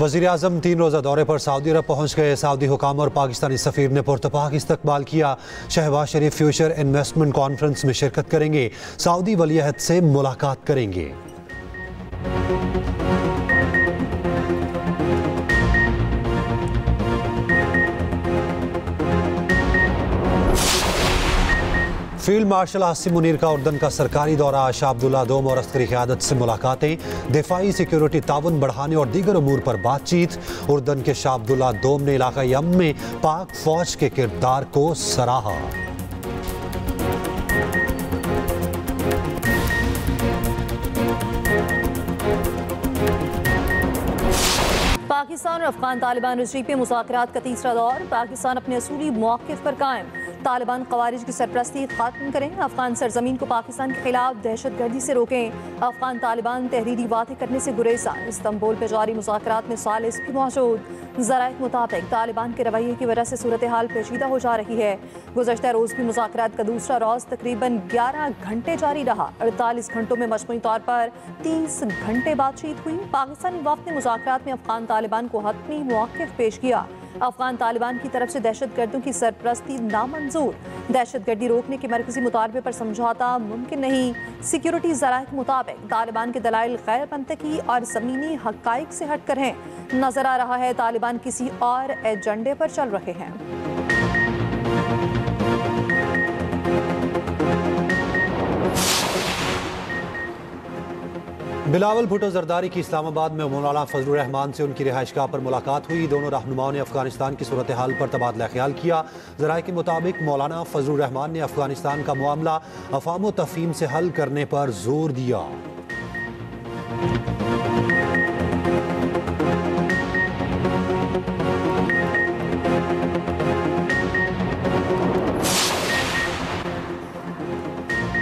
वज़ीर-ए-आज़म 3 रोज़ा दौरे पर सऊदी अरब पहुँच गए। सऊदी हुकाम और पाकिस्तानी सफ़ीर ने पुरतपाक इस्तकबाल किया। शहबाज शरीफ फ्यूचर इन्वेस्टमेंट कॉन्फ्रेंस में शिरकत करेंगे। सऊदी वली-अहद से मुलाकात करेंगे। फील्ड मार्शल आसिम मुनीर का उर्दन का सरकारी दौरा। शाह अब्दुल्ला दोम और अस्करी क़यादत से मुलाकातें, दिफाई सिक्योरिटी ताउन बढ़ाने और दीगर अमूर पर बातचीत। उर्दन के शाह अब्दुल्ला दोम ने इलाक़ाई अमन में पाक फौज के किरदार को सराहा। पाकिस्तान और अफगान तालिबान रजीम में मुज़ाकरात का तीसरा दौर। पाकिस्तान अपने असूली मौक़िफ़ पर कायम। तालिबान ख़वारिज की सरपरस्ती ख़त्म करें। अफगान सरजमीन को पाकिस्तान के खिलाफ दहशतगर्दी से रोकें। अफगान तालिबान तहरीरी वादे करने से गुरेज़ा। इस्तांबुल पर जारी मुज़ाकरात में सालिस भी मौजूद। ज़राए के मुताबिक तालिबान के रवैये की वजह से सूरत हाल पेचीदा हो जा रही है। गुज़श्ता रोज़ भी मुज़ाकरात का दूसरा रोज़ तकरीबन 11 घंटे जारी रहा। 48 घंटों में मजमूई तौर पर 30 घंटे बातचीत हुई। पाकिस्तानी वफ़द ने मुज़ाकरात में अफगान तालिबान को हतमी मौक़िफ़ पेश किया। अफगान तालिबान की तरफ से दहशतगर्दों की सरपरस्ती नामंजूर। दहशतगर्दी रोकने के मरकजी मुतालबे पर समझौता मुमकिन नहीं। सिक्योरिटी ज़राए के मुताबिक तालिबान के दलाइल गैर मंतकी और ज़मीनी हक़ाइक़ से हट कर हैं। नजर आ रहा है तालिबान किसी और एजेंडे पर चल रहे हैं। बिलावल भुट्टो जरदारी की इस्लामाबाद में मौलाना फजलुर रहमान से उनकी रिहाइशगाह पर मुलाकात हुई। दोनों रहनुमाओं ने अफगानिस्तान की सूरत हाल पर तबादला ख्याल किया। ज़राए के मुताबिक मौलाना फजलुर रहमान ने अफगानिस्तान का मामला अफ़ाम व तफ़हीम से हल करने पर जोर दिया।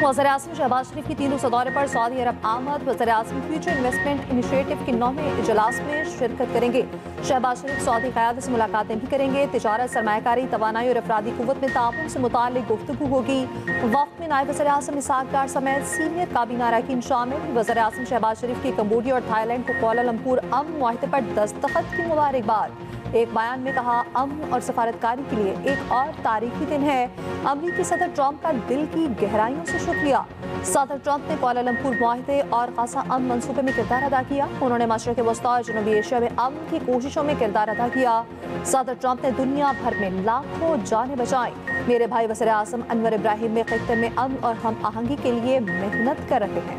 वज़ीर-ए-आज़म शहबाज शरीफ की 3 रोज़ा दौरे पर सऊदी अरब आमद। वज़ीर-ए-आज़म फ्यूचर इन्वेस्टमेंट इनिशिएटिव के 9वें इजलास में शिरकत करेंगे। शहबाज शरीफ सऊदी क़यादत से मुलाकातें भी करेंगे। तिजारत, सरमायाकारी, तवानाई और अफरादी क़ुव्वत में ताउन से मुताल्लिक़ गुफ्तगू होगी। वफ़द में नायब वज़ीर-ए-आज़म इसहाक़ डार समेत सीनियर काबीना अरकान शामिल। वज़ीर-ए-आज़म शहबाज शरीफ की कंबोडिया और थाईलैंड को कुआलालंपुर अमन मुआहदे पर दस्तखत की मुबारकबाद। एक बयान में कहा, अमन और सफारतकारी के लिए एक और तारीखी दिन है। अमरीकी सदर ट्रंप का दिल की गहराइयों से शुक्रिया। सदर ट्रंप ने कुआलालंपुर मुआहदे और गाज़ा अमन मंसूबे में किरदार अदा किया। उन्होंने मशरिक़ वस्ता और जनूबी एशिया में अमन की कोशिशों में किरदार अदा किया। सदर ट्रंप ने दुनिया भर में लाखों जानें बचाई। मेरे भाई वज़ीर-ए-आज़म अनवर इब्राहिम में खित्ते में अमन और हम आहंगी के लिए मेहनत कर रहे हैं।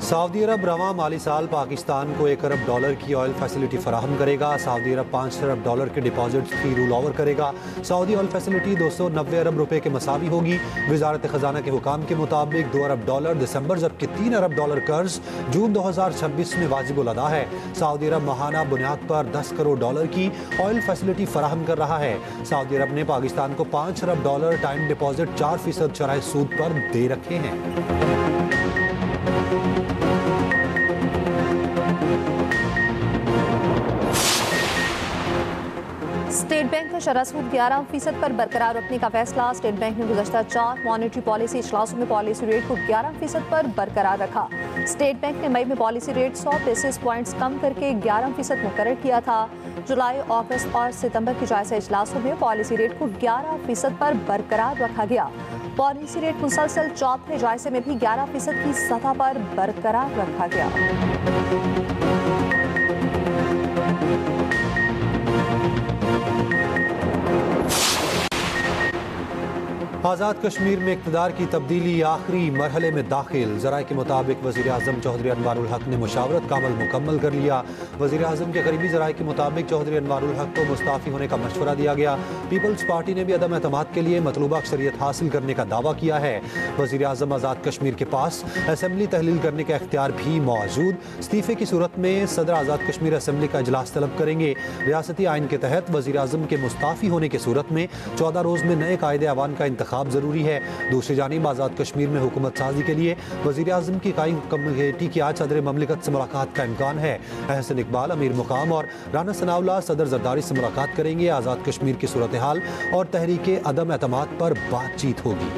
सऊदी अरब रवां माली साल पाकिस्तान को $1 अरब की ऑयल फैसिलिटी फराहम करेगा। सऊदी अरब $5 अरब के डिपॉजिट फी रूल ओवर करेगा। सऊदी ऑयल फैसिलिटी 290 अरब रुपए के मसावी होगी। वजारत खजाना के हुकाम के मुताबिक $2 अरब दिसंबर, जबकि $3 अरब कर्ज जून 2026 में वाजिबुल अदा है। सऊदी अरब माहाना बुनियाद पर $10 करोड़ की ऑयल फैसिलिटी फराहम कर रहा है। सऊदी अरब ने पाकिस्तान को $5 अरब टाइम डिपॉजिट 4% शरह सूद पर दे रखे हैं। स्टेट बैंक का शरह सूद 11% पर बरकरार रखने का फैसला। स्टेट बैंक ने गुज़श्ता 4 मॉनेटरी पॉलिसी इजलासों में पॉलिसी रेट को 11% पर बरकरार रखा। स्टेट बैंक ने मई में पॉलिसी रेट 100 बेसिस पॉइंट्स कम करके 11% मुकर्रर किया था। जुलाई, अगस्त और सितंबर के जायजा इजलासों में पॉलिसी रेट को 11% पर बरकरार रखा गया। पॉलिसी रेट मुसलसल चौथे जायजे में भी 11% की सतह पर बरकरार रखा गया। आज़ाद कश्मीर में इक़्तिदार की तब्दीली आखिरी मरहले में दाखिल। ज़राए के मुताबिक वज़ीर-ए-आज़म चौधरी अनवारुल हक ने मुशावरत का अमल मुकम्मल कर लिया। वज़ीर-ए-आज़म के करीबी ज़राए के मुताबिक चौधरी अनवारुल हक को मुस्ताफ़ी होने का मशवरा दिया गया। पीपल्स पार्टी ने भी अदम एतमाद के लिए मतलूबा अक्सरियत हासिल करने का दावा किया है। वज़ीर-ए-आज़म आज़ाद कश्मीर के पास असम्बली तहलील करने का इख्तियार भी मौजूद। इस्तीफ़े की सूरत में सदर आज़ाद कश्मीर असम्बली का इजलास तलब करेंगे। रियासती आइन के तहत वज़ीर-ए-आज़म के मुस्ताफ़ी होने की सूरत में 14 रोज़ में नए कायदे अवान का इंतखाब इंतखाब ज़रूरी है। दूसरी जानिब आज़ाद कश्मीर में हुकूमत साजी के लिए वज़ीर आज़म की कायम कमेटी की आज सदर ममलिकत से मुलाकात का इम्कान है। अहसन इकबाल, अमीर मुकाम और राना सनाउल्लाह सदर जरदारी से मुलाकात करेंगे। आज़ाद कश्मीर की सूरत हाल और तहरीक अदम एतमाद पर बातचीत होगी।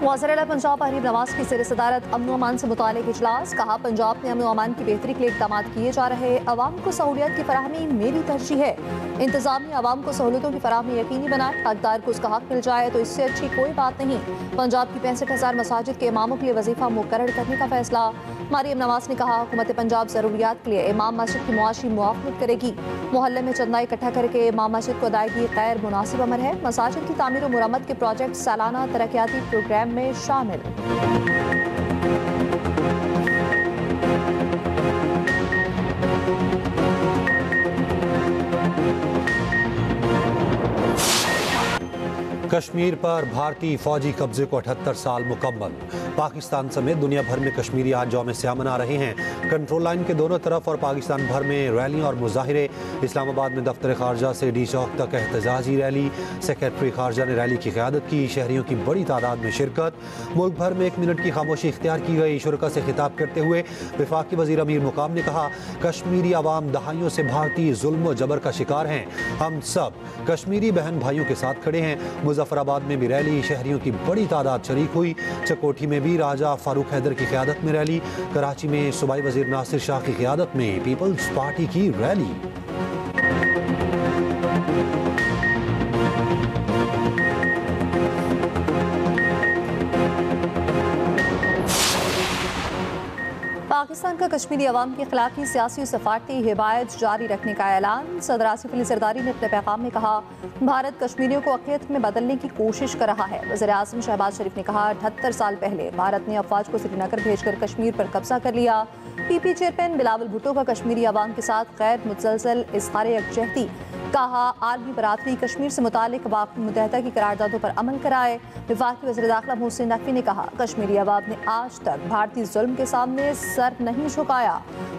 वज़ीर-ए-आला पंजाब तारीब नवाज की ज़ेर सदारत अमन अमान से मुताल्लिक़ इजलास। कहा, पंजाब में अमन अमान की बेहतरी के लिए इक़दाम किए जा रहे। अवाम को सहूलियत की फराहमी मेरी तरजीह है। इंतज़ामिया अवाम को सहूलतों की फराहमी यकीनी बनाए। हकदार को उसका हक मिल जाए तो इससे अच्छी कोई बात नहीं। पंजाब की 65,000 मसाजिद के इमामों के लिए वजीफ़ा मुकर्रर करने का फैसला। मरियम नवाज ने कहा, हुकूमत पंजाब ज़रूरियात के लिए इमाम मस्जिद की मुआशी मुआफ़रत करेगी। मोहल्ले में चंदा इकट्ठा करके इमाम मस्जिद को अदायगी गैर मुनासिब अमर है। मसाजिद की तामीर और मुरम्मत के प्रोजेक्ट सालाना तरक्याती प्रोग्राम में शामिल। कश्मीर पर भारतीय फौजी कब्जे को 78 साल मुकम्मल। पाकिस्तान समेत दुनिया भर में कश्मीरी आज यौम स्याह मना रहे हैं। कंट्रोल लाइन के दोनों तरफ और पाकिस्तान भर में रैलियां और मुजाहिरे। इस्लामाबाद में दफ्तर खारजा से डी चौक तक एहतजाजी रैली। सेक्रेटरी खारजा ने रैली की क़यादत की। शहरियों की बड़ी तादाद में शिरकत। मुल्क भर में 1 मिनट की खामोशी इख्तियार की गई। शुरका से खिताब करते हुए वफाकी वज़ीर अमीर मुकाम ने कहा, कश्मीरी अवाम दहाइयों से भारतीय जुल्म व जबर का शिकार हैं। हम सब कश्मीरी बहन भाइयों के साथ खड़े हैं। मुजफ्फराबाद में भी रैली, शहरियों की बड़ी तादाद शरीक हुई। चकोठी में भी राजा फारूक हैदर की क़यादत में रैली। कराची में सूबाई वज़ीर नासिर शाह की क़यादत में पीपल्स पार्टी की रैली। पाकिस्तान का कश्मीरी अवाम के खिलाफ सियासी और सफारती हिमायत जारी रखने का ऐलान। सदर आसिफ अली जरदारी ने अपने पैगाम में कहा, भारत कश्मीरियों को अक़लियत में बदलने की कोशिश कर रहा है। वज़ीर आज़म शहबाज शरीफ ने कहा, 78 साल पहले भारत ने अफवाज को श्रीनगर भेजकर कश्मीर पर कब्जा कर लिया। पीपी चेयरमैन बिलावल भुट्टो का कश्मीरी अवाम के साथ गैर मुतसलसल इज़हार यकजहती। कहा, आलमी बरादरी कश्मीर से मुतालिक अक़वाम मुत्तहिदा की करारदादों पर अमल कराए। वफाकी वज़ीर दाखिला मोहसिन नकवी ने कहा, कश्मीरी अवाम ने आज तक भारतीय जुल्म के सामने सर नहीं झुकाया।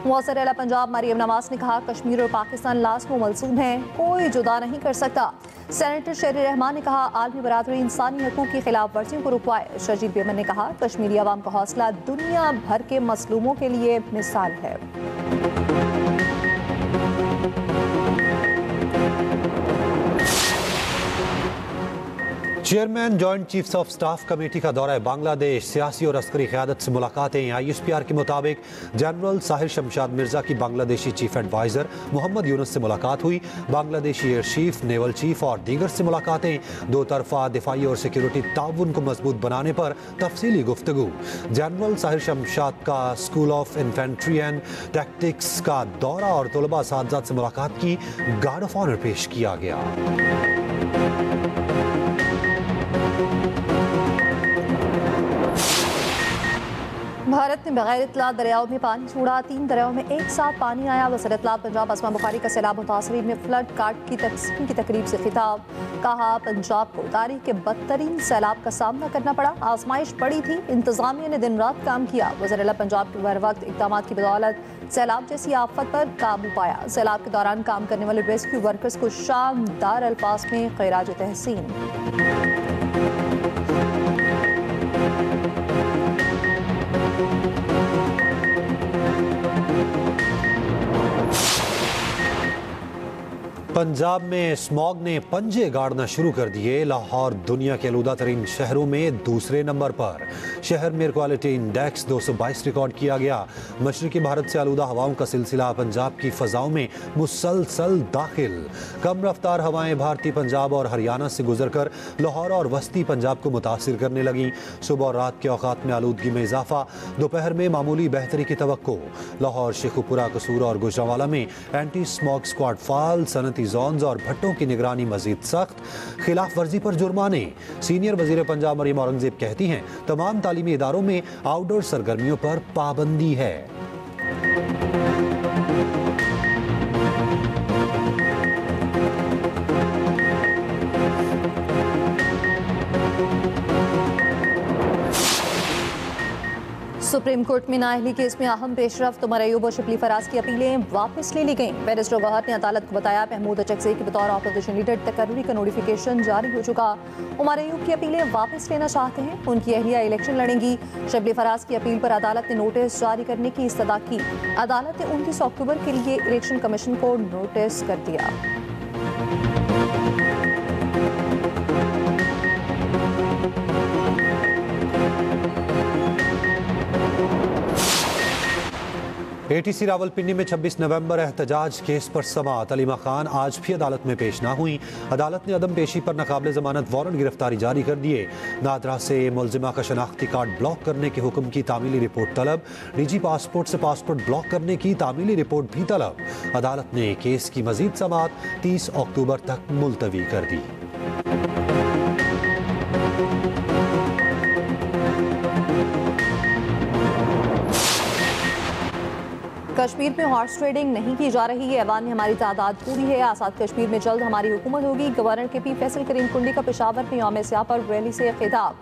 वज़ीर-ए-आला पंजाब मरियम नवाज ने कहा, कश्मीर और पाकिस्तान लाज़िम मलज़ूम हैं, कोई जुदा नहीं कर सकता। सेनेटर शेर रहमान ने कहा, आलमी बरादरी इंसानी हकूक़ की खिलाफ वर्जियों को रुकवाए। शजीद बेमन ने कहा, कश्मीरी अवाम का हौसला दुनिया भर के मसलूमों के लिए मिसाल है। Chairman joint chiefs of staff committee का दौरा बांग्लादेश। सियासी और अस्करी क़यादत से मुलाकातें। ISPR के मुताबिक जनरल साहिर शमशाद मिर्जा की बांग्लादेशी चीफ एडवाइज़र मोहम्मद यूनुस से मुलाकात हुई। Bangladeshi air chief, naval chief और दीगर से मुलाकातें। दो तरफा दिफाई और सिक्योरिटी ताउन को मजबूत बनाने पर तफसीली गुफ्तगू। जनरल साहिर शमशाद का school of infantry and tactics का दौरा और तलबा असातिज़ा से मुलाकात की। गार्ड ऑफ ऑनर पेश किया गया। भारत ने बगैर इतला दरियाओं में पानी छोड़ा। 3 दरियाओं में एक साथ पानी आया। वज़ीर इत्तलात पंजाब असमा बुखारी का सैलाब मुतासरीन में फ्लड कार्ड की तकसीम की तकरीब से खिताब। कहा, पंजाब को तारीख के बदतरीन सैलाब का सामना करना पड़ा। आजमाइश बड़ी थी, इंतजामिया ने दिन रात काम किया। वज़ीर-ए-आला पंजाब के बर वक्त इक़दाम की बदौलत सैलाब जैसी आफत पर काबू पाया। सैलाब के दौरान काम करने वाले रेस्क्यू वर्कर्स को शानदार अल्फाज में खैराज तहसीन। पंजाब में स्मॉग ने पंजे गाड़ना शुरू कर दिए। लाहौर दुनिया के आलूदा तरीन शहरों में दूसरे नंबर पर। शहर में एयर क्वालिटी इंडेक्स 222 रिकॉर्ड किया गया। मशरकी भारत से आलूदा हवाओं का सिलसिला पंजाब की फ़ज़ाओं में मुसलसल दाखिल। कम रफ्तार हवाएं भारतीय पंजाब और हरियाणा से गुजरकर लाहौर और वस्ती पंजाब को मुतासिर करने लगी। सुबह और रात के औकात में आलूदगी में इजाफा। दोपहर में मामूली बेहतरी की तवक्को। लाहौर, शेखुपुरा, कसूर और गुजरांवाला में एंटी स्मॉग स्क्वाड फाल। सनती जोन्स और भट्टों की निगरानी मजीद सख्त। खिलाफ वर्जी पर जुर्माने। सीनियर वजीर पंजाब मरियम औरंगजेब कहती हैं, तमाम तालीमी इदारों में आउटडोर सरगर्मियों पर पाबंदी है। सुप्रीम कोर्ट में नाअहली केस में अहम पेशरफ्त उमर अयूब और शिबली फराज की अपीलें वापस ले ली गईं। बैरिस्टर गौहर ने अदालत को बताया महमूद अचकज़ई के बतौर अपोजिशन लीडर तकर्री का नोटिफिकेशन जारी हो चुका। उमर अयूब की अपीलें वापस लेना चाहते हैं। उनकी अहलिया इलेक्शन लड़ेंगी। शिबली फराज की अपील पर अदालत ने नोटिस जारी करने की इस्तदा की। अदालत ने 29 अक्टूबर के लिए इलेक्शन कमीशन को नोटिस कर दिया। ATC रावलपिंडी में 26 नवंबर एहतजाज केस पर समाअत। अलीमा खान आज भी अदालत में पेश ना हुई। अदालत ने अदम पेशी पर नाकाबिल जमानत वारंट गिरफ्तारी जारी कर दिए। नादरा से मुलजिमा का शनाख्ती कार्ड ब्लॉक करने के हुक्म की तामीली रिपोर्ट तलब। निजी पासपोर्ट से पासपोर्ट ब्लॉक करने की तामीली रिपोर्ट भी तलब। अदालत ने केस की मजीद समाअत 30 अक्टूबर तक मुलतवी कर दी। कश्मीर में हॉर्स ट्रेडिंग नहीं की जा रही है। ऐवान में हमारी तादाद पूरी है। आज़ाद कश्मीर में जल्द हमारी हुकूमत होगी। गवर्नर KP फैसल करीम कुंडी का पेशावर में यौम स्याह पर रैली से खिताब।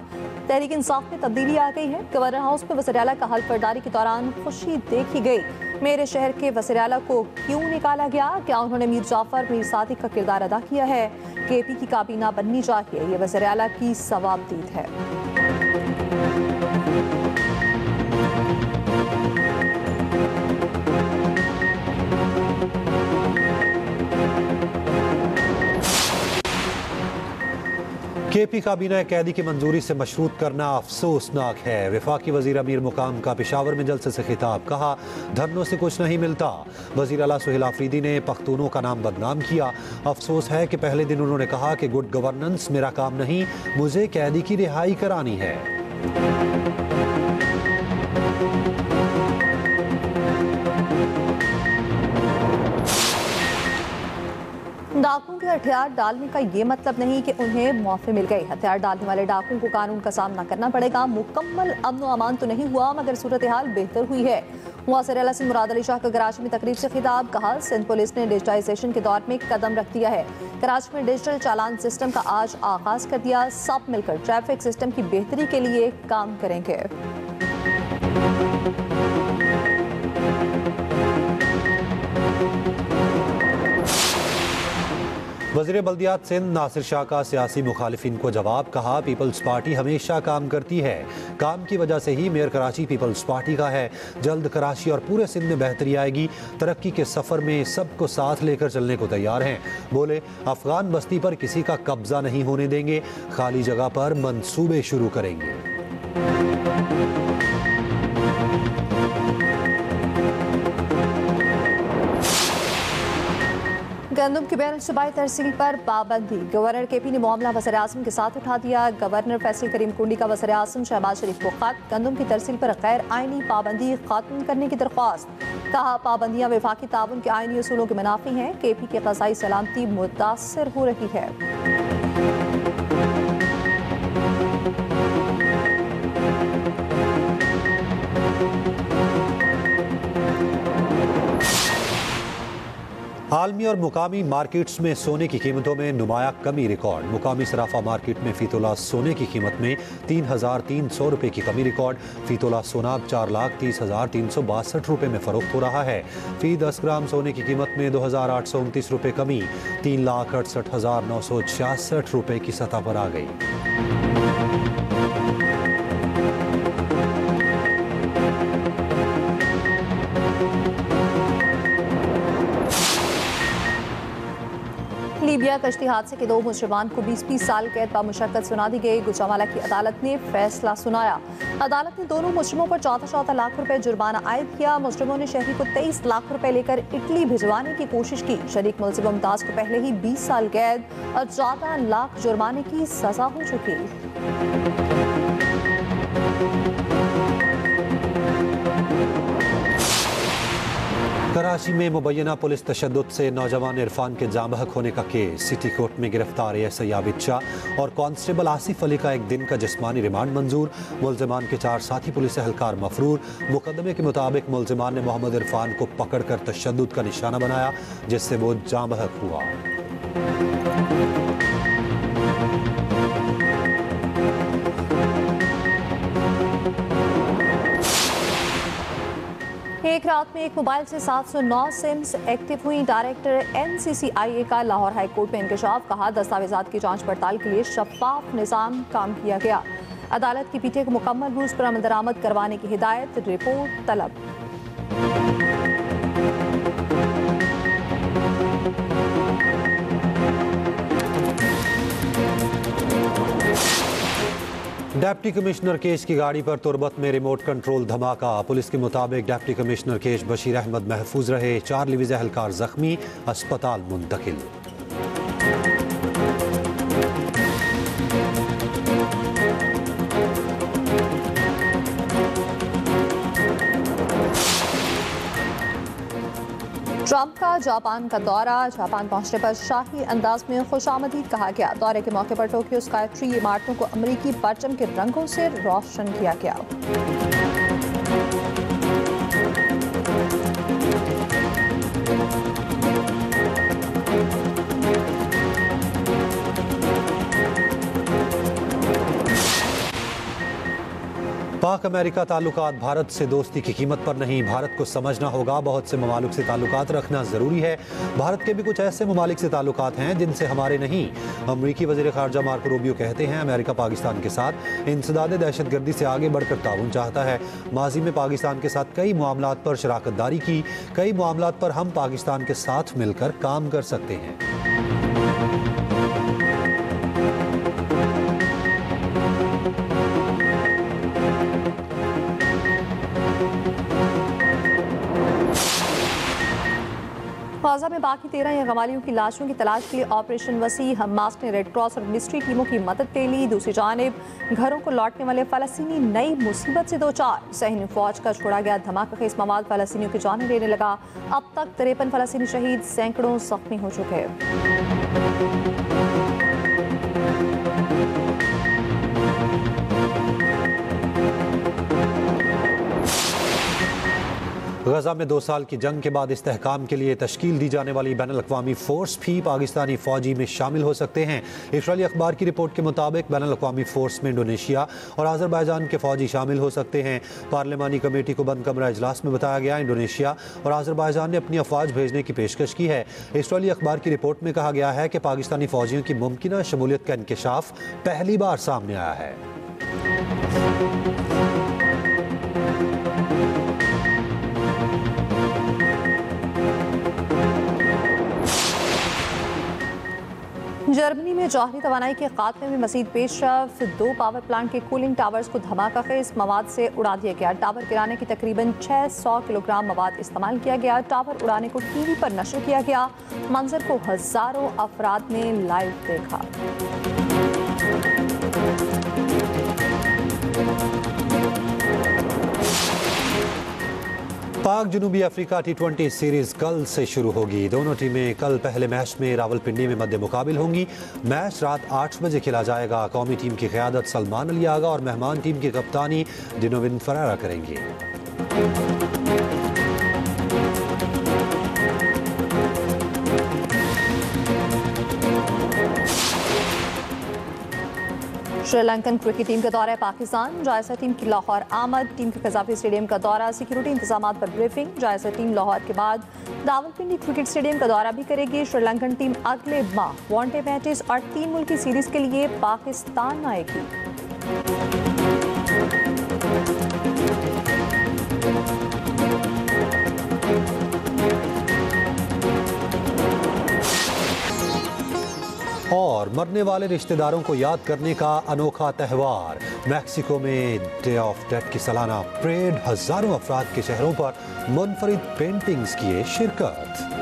तहरीक इंसाफ में तब्दीली आ गई है। गवर्नर हाउस में वज़ीर-ए-आला का हल्फ बर्दारी के दौरान खुशी देखी गई। मेरे शहर के वज़ीर-ए-आला को क्यों निकाला गया? क्या उन्होंने मीर जाफर मीर सादिक का किरदार अदा किया है? KP की काबीना बननी चाहिए। ये वज़ीर-ए-आला की सवाबदीद है। KP काबीना कैदी की मंजूरी से मशरूत करना अफसोसनाक है। वफाकी वजीर अमीर मुकाम का पेशावर में जलसे से खिताब। कहा धरनों से कुछ नहीं मिलता। वजीर आला सुहेल आफरीदी ने पख्तूनों का नाम बदनाम किया। अफसोस है कि पहले दिन उन्होंने कहा कि गुड गवर्नेंस मेरा काम नहीं, मुझे कैदी की रिहाई करानी है। डाकुओं के हथियार डालने का ये मतलब नहीं कि उन्हें मुआफ़ी मिल गई। हथियार डालने वाले डाकुओं को कानून का सामना करना पड़ेगा। मुकम्मल अमन व अमान तो नहीं हुआ, मगर सूरत हाल बेहतर हुई है। वज़ीर-ए-आला से मुराद अली शाह का कराची में तकरीब से खिताब। कहा सिंध पुलिस ने डिजिटाइजेशन के दौर में कदम रख दिया है। कराची में डिजिटल चालान सिस्टम का आज आगाज कर दिया। सब मिलकर ट्रैफिक सिस्टम की बेहतरी के लिए काम करेंगे। वज़ीर बल्दियात सिंध नासिर शाह का सियासी मुखालिफिन को जवाब। कहा पीपल्स पार्टी हमेशा काम करती है। काम की वजह से ही मेयर कराची पीपल्स पार्टी का है। जल्द कराची और पूरे सिंध में बेहतरी आएगी। तरक्की के सफ़र में सबको साथ लेकर चलने को तैयार हैं। बोले अफगान बस्ती पर किसी का कब्जा नहीं होने देंगे। खाली जगह पर मंसूबे शुरू करेंगे। गंदम की बैरन सूबाई तरसील पर पाबंदी। गवर्नर KP ने मामला वज़ीर आज़म के साथ उठा दिया। गवर्नर फैसल करीम कुंडी का वज़ीर आज़म शहबाज शरीफ को खत। गंदम की तरसील पर गैर आइनी पाबंदी खत्म करने की दरख्वास्त। कहा पाबंदियाँ वफाकी ताउन के आइनी उसूलों के मुनाफी हैं। KP की क़ज़ाई सलामती मुतासर हो रही है। आलमी और मुकामी मार्केट्स में सोने की कीमतों में नुमाया कमी रिकॉर्ड। मुकामी सराफा मार्केट में फीतोला सोने की कीमत में 3,300 रुपये की कमी रिकॉर्ड। फीतोला सोना अब 4,30,362 रुपये में फरोख्त हो रहा है। फी 10 ग्राम सोने की कीमत में 2,829 रुपये कमी 3,68,966 रुपये की सतह पर आ गई। लीबिया कश्ती हादसे के 2 मुजरिमान को 20-20 साल कैद बामुशक्कत सुना दी गई। गुजरांवाला की अदालत ने फैसला सुनाया। अदालत ने दोनों मुजरिमों पर 14-14 लाख रुपए जुर्माना आयद किया। मुजरिमों ने शहरी को 23 लाख रुपए लेकर इटली भिजवाने की कोशिश की। शरीक मुलजिम मुमताज को पहले ही 20 साल कैद और 14 लाख जुर्माने की सजा हो चुकी। कराची में मुबैना पुलिस तशद्दुद से नौजवान इरफान के जामहक होने का केस। सिटी कोर्ट में गिरफ्तार ASI आबिद शाह और कांस्टेबल आसिफ अली का 1 दिन का जिस्मानी रिमांड मंजूर। मुलजिमान के 4 साथी पुलिस एहलकार मफरूर। मुकदमे के मुताबिक मुलजिमान ने मोहम्मद इरफान को पकड़कर तशद्दुद का निशाना बनाया, जिससे वो जामहक हुआ। एक रात में एक मोबाइल से 709 सिम्स एक्टिव हुई। डायरेक्टर NCCIA का लाहौर हाई कोर्ट में इंकशाफ। कहा दस्तावेजात की जांच पड़ताल के लिए शफाफ निज़ाम काम किया गया। अदालत की पीटीए को मुकम्मल रूज पर अमल दरामद करवाने की हिदायत। रिपोर्ट तलब। डिप्टी कमिश्नर केश की गाड़ी पर तुरबत में रिमोट कंट्रोल धमाका। पुलिस के मुताबिक डिप्टी कमिश्नर केश बशीर अहमद महफूज रहे। 4 लिवीज एहलकार जख्मी, अस्पताल मुंतकिल। ट्रंप का जापान का दौरा। जापान पहुंचने पर शाही अंदाज में खुशामदीद कहा गया। दौरे के मौके पर टोक्यो स्काई ट्री इमारतों को अमरीकी परचम के रंगों से रोशन किया गया। पाक अमेरिका ताल्लुकात भारत से दोस्ती की कीमत पर नहीं। भारत को समझना होगा बहुत से ममालिक से ताल्लुकात रखना ज़रूरी है। भारत के भी कुछ ऐसे ममालिक से ताल्लुकात हैं जिनसे हमारे नहीं। अमरीकी वज़ीर ख़ारजा मार्को रूबियो कहते हैं अमेरिका पाकिस्तान के साथ इंसदाद दहशतगर्दी से आगे बढ़कर ताउन चाहता है। माजी में पाकिस्तान के साथ कई मामलात पर शराकत दारी की। कई मामलात पर हम पाकिस्तान के साथ मिलकर काम कर सकते हैं। गाज़ा में बाकी 13 यगमालियों की लाशों की तलाश के लिए ऑपरेशन वसी। हमास ने रेड क्रॉस और मिलिट्री टीमों की मदद ले ली। दूसरी जानिब घरों को लौटने वाले फ़लस्तीनी नई मुसीबत से दो चार। सहनी फौज का छोड़ा गया धमाका-खेज़ मवाद फ़लस्तीनियों की जानें लेने लगा। अब तक 53 फ़लस्तीनी शहीद, सैकड़ों जख्मी हो चुके हैं। गजा में 2 साल की जंग के बाद इस्तेहकाम के लिए तश्कील दी जाने वाली बैनुल-अक़वामी फ़ोर्स भी पाकिस्तानी फ़ौजी में शामिल हो सकते हैं। इस्राईली अखबार की रिपोर्ट के मुताबिक बैनुल-अक़वामी फ़ोर्स में इंडोनेशिया और आज़रबाईजान के फ़ौजी शामिल हो सकते हैं। पार्लिमानी कमेटी को बंद कमरा इजलास में बताया गया इंडोनेशिया और आज़रबाईजान ने अपनी अफवाज भेजने की पेशकश की है। इस्राईली अखबार की रिपोर्ट में कहा गया है कि पाकिस्तानी फ़ौजियों की मुमकिना शमूलियत का इंकशाफ पहली बार सामने आया है। जर्मनी में जौहरी तवानाई के खात्मे में मज़ीद पेशरफ। 2 पावर प्लांट के कूलिंग टावर्स को धमाका-खेज़ मवाद से उड़ा दिया गया। टावर गिराने की तकरीबन 600 किलोग्राम मवाद इस्तेमाल किया गया। टावर उड़ाने को टीवी पर नशर किया गया। मंजर को हज़ारों अफराद ने लाइव देखा। पाक जनूबी अफ्रीका T20 सीरीज कल से शुरू होगी। दोनों टीमें कल पहले मैच में रावलपिंडी में मध्य मुकाबिल होंगी। मैच रात 8 बजे खेला जाएगा। कौमी टीम की क़यादत सलमान अली आगा और मेहमान टीम की कप्तानी डिनोविन फरारा करेंगे। श्रीलंकन क्रिकेट टीम का दौरा पाकिस्तान। जायजा टीम की लाहौर आमद। टीम के कज़ाफ़ी स्टेडियम का दौरा। सिक्योरिटी इंतजाम पर ब्रीफिंग। जायजा टीम लाहौर के बाद रावलपिंडी क्रिकेट स्टेडियम का दौरा भी करेगी। श्रीलंकन टीम अगले माह वनडे मैचेस और 3 मुल्की सीरीज के लिए पाकिस्तान आएगी। और मरने वाले रिश्तेदारों को याद करने का अनोखा त्यौहार। मैक्सिको में डे ऑफ डेथ की सालाना परेड। हजारों अफराद के चेहरों पर मुनफरिद पेंटिंग्स किए शिरकत।